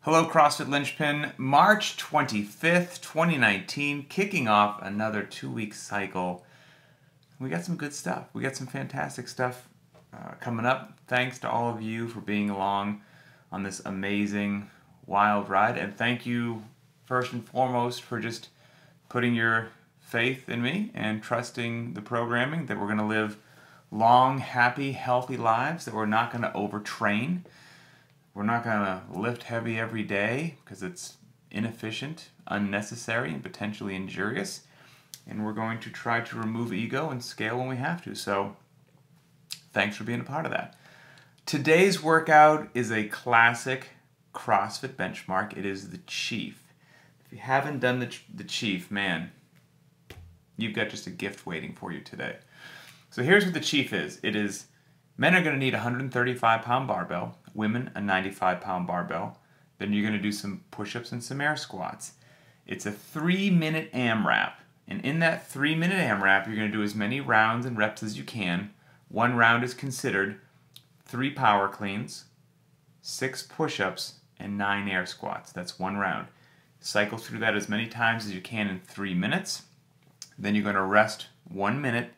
Hello, CrossFit Linchpin. March 25th, 2019, kicking off another 2-week cycle. We got some good stuff. We got some fantastic stuff coming up. Thanks to all of you for being along on this amazing, wild ride. And thank you, first and foremost, for just putting your faith in me and trusting the programming that we're going to live long, happy, healthy lives, that we're not going to overtrain. We're not going to lift heavy every day because it's inefficient, unnecessary, and potentially injurious. And we're going to try to remove ego and scale when we have to. So thanks for being a part of that. Today's workout is a classic CrossFit benchmark. It is the Chief. If you haven't done the Chief, man, you've got just a gift waiting for you today. So here's what the Chief is. It is, men are going to need a 135-pound barbell, women a 95-pound barbell. Then you're going to do some push-ups and some air squats. It's a 3-minute AMRAP. And in that 3-minute AMRAP, you're going to do as many rounds and reps as you can. One round is considered 3 power cleans, 6 push-ups, and 9 air squats. That's one round. Cycle through that as many times as you can in 3 minutes. Then you're going to rest 1 minute.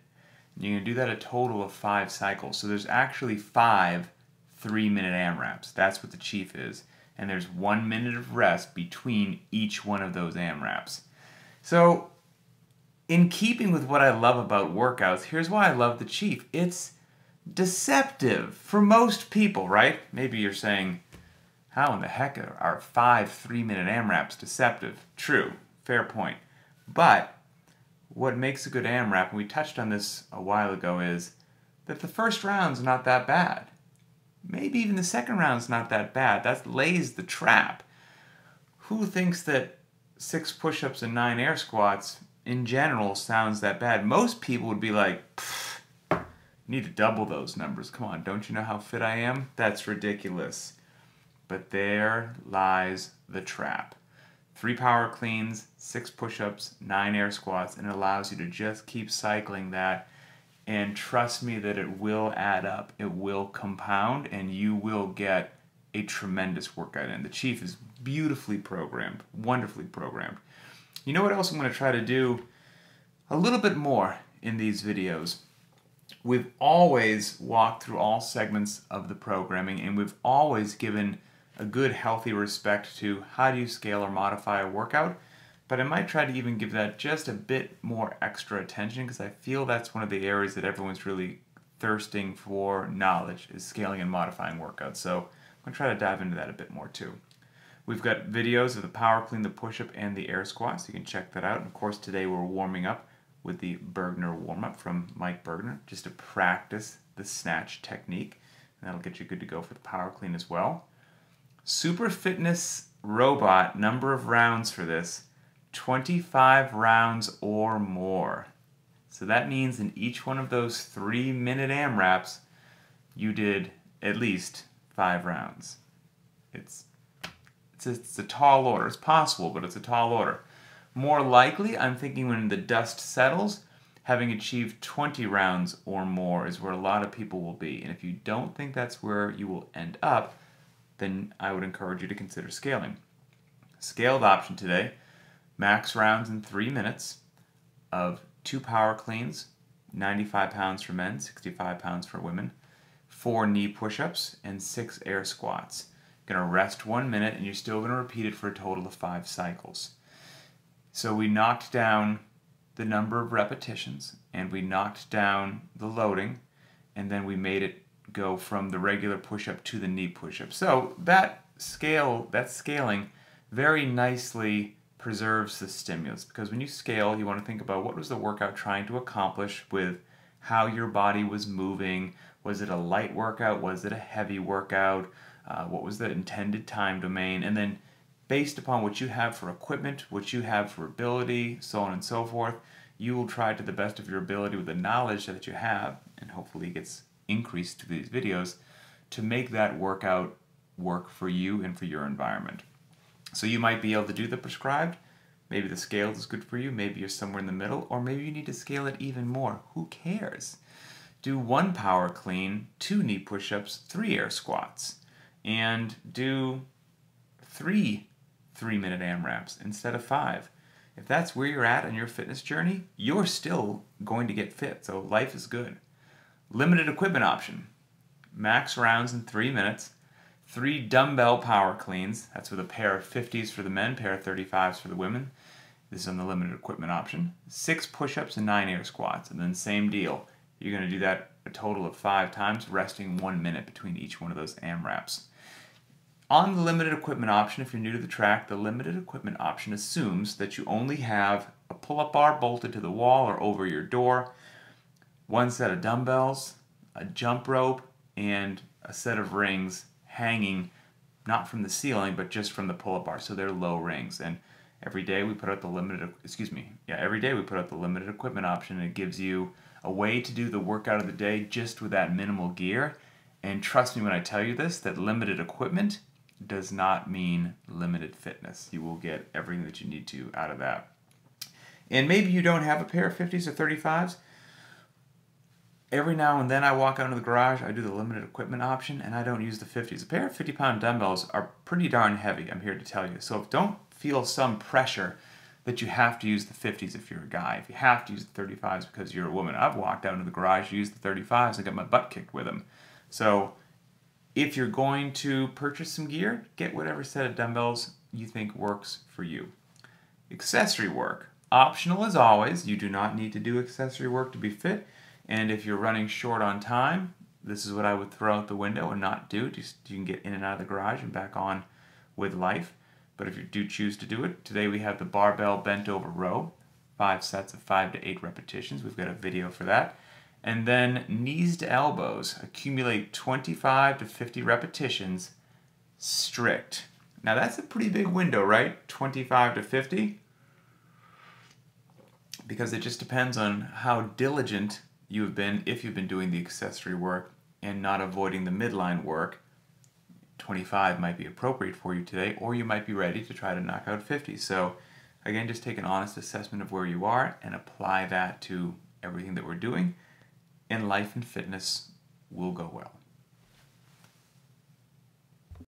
You're going to do that a total of 5 cycles. So there's actually 5 3-minute AMRAPs. That's what the Chief is. And there's 1 minute of rest between each one of those AMRAPs. So in keeping with what I love about workouts, here's why I love the Chief. It's deceptive for most people, right? Maybe you're saying, how in the heck are 5 3-minute AMRAPs deceptive? True, fair point. But what makes a good AMRAP, and we touched on this a while ago, is that the first round's not that bad. Maybe even the second round's not that bad. That lays the trap. Who thinks that 6 push-ups and 9 air squats in general sounds that bad? Most people would be like, you need to double those numbers. Come on, don't you know how fit I am? That's ridiculous. But there lies the trap. 3 power cleans, 6 push-ups, 9 air squats, and it allows you to just keep cycling that. And trust me that it will add up, it will compound, and you will get a tremendous workout in. The Chief is beautifully programmed, wonderfully programmed. You know what else I'm going to try to do a little bit more in these videos? We've always walked through all segments of the programming, and we've always given a good, healthy respect to how do you scale or modify a workout. But I might try to even give that just a bit more extra attention because I feel that's one of the areas that everyone's really thirsting for knowledge, is scaling and modifying workouts. So I'm going to try to dive into that a bit more too. We've got videos of the power clean, the push-up, and the air squat, so you can check that out. And of course, today we're warming up with the Bergner warm-up from Mike Bergner, just to practice the snatch technique. And that'll get you good to go for the power clean as well. Super Fitness Robot, number of rounds for this, 25 rounds or more. So that means in each one of those 3-minute AMRAPs, you did at least 5 rounds. It's a tall order. It's possible, but it's a tall order. More likely, I'm thinking when the dust settles, having achieved 20 rounds or more is where a lot of people will be. And if you don't think that's where you will end up, then I would encourage you to consider scaling. Scaled option today, max rounds in 3 minutes of 2 power cleans, 95 pounds for men, 65 pounds for women, 4 knee push-ups, and 6 air squats. Going to rest 1 minute, and you're still going to repeat it for a total of 5 cycles. So we knocked down the number of repetitions, and we knocked down the loading, and then we made it go from the regular push-up to the knee push-up. So that scaling very nicely preserves the stimulus, because when you scale, you want to think about what was the workout trying to accomplish with how your body was moving. Was it a light workout? Was it a heavy workout? What was the intended time domain? And then based upon what you have for equipment, what you have for ability, so on and so forth, you will try to the best of your ability with the knowledge that you have, and hopefully it gets increased to these videos, to make that workout work for you and for your environment. So you might be able to do the prescribed, maybe the scaled is good for you, maybe you're somewhere in the middle, or maybe you need to scale it even more. Who cares? Do 1 power clean, 2 knee push-ups, 3 air squats, and do 3 3-minute AMRAPs instead of 5. If that's where you're at on your fitness journey, you're still going to get fit, so life is good. Limited equipment option. Max rounds in 3 minutes. 3 dumbbell power cleans. That's with a pair of 50s for the men, pair of 35s for the women. This is on the limited equipment option. 6 push-ups and 9 air squats. And then same deal. You're going to do that a total of 5 times, resting 1 minute between each one of those AMRAPs. On the limited equipment option, if you're new to the track, the limited equipment option assumes that you only have a pull-up bar bolted to the wall or over your door, 1 set of dumbbells, a jump rope, and a set of rings hanging not from the ceiling but just from the pull-up bar, so they're low rings. And every day we put out the limited equipment option, and it gives you a way to do the workout of the day just with that minimal gear. And trust me when I tell you this, that limited equipment does not mean limited fitness. You will get everything that you need to out of that. And maybe you don't have a pair of 50s or 35s. Every now and then I walk out into the garage, I do the limited equipment option, and I don't use the 50s. A pair of 50-pound dumbbells are pretty darn heavy, I'm here to tell you. So don't feel some pressure that you have to use the 50s if you're a guy. If you have to use the 35s because you're a woman. I've walked out into the garage, used the 35s, and got my butt kicked with them. So if you're going to purchase some gear, get whatever set of dumbbells you think works for you. Accessory work. Optional as always. You do not need to do accessory work to be fit. And if you're running short on time, this is what I would throw out the window and not do. Just you can get in and out of the garage and back on with life. But if you do choose to do it, today we have the barbell bent over row, 5 sets of 5 to 8 repetitions. We've got a video for that. And then knees to elbows, accumulate 25 to 50 repetitions, strict. Now that's a pretty big window, right? 25 to 50. Because it just depends on how diligent you have been, if you've been doing the accessory work and not avoiding the midline work. 25 might be appropriate for you today, or you might be ready to try to knock out 50. So again, just take an honest assessment of where you are and apply that to everything that we're doing, and life and fitness will go well.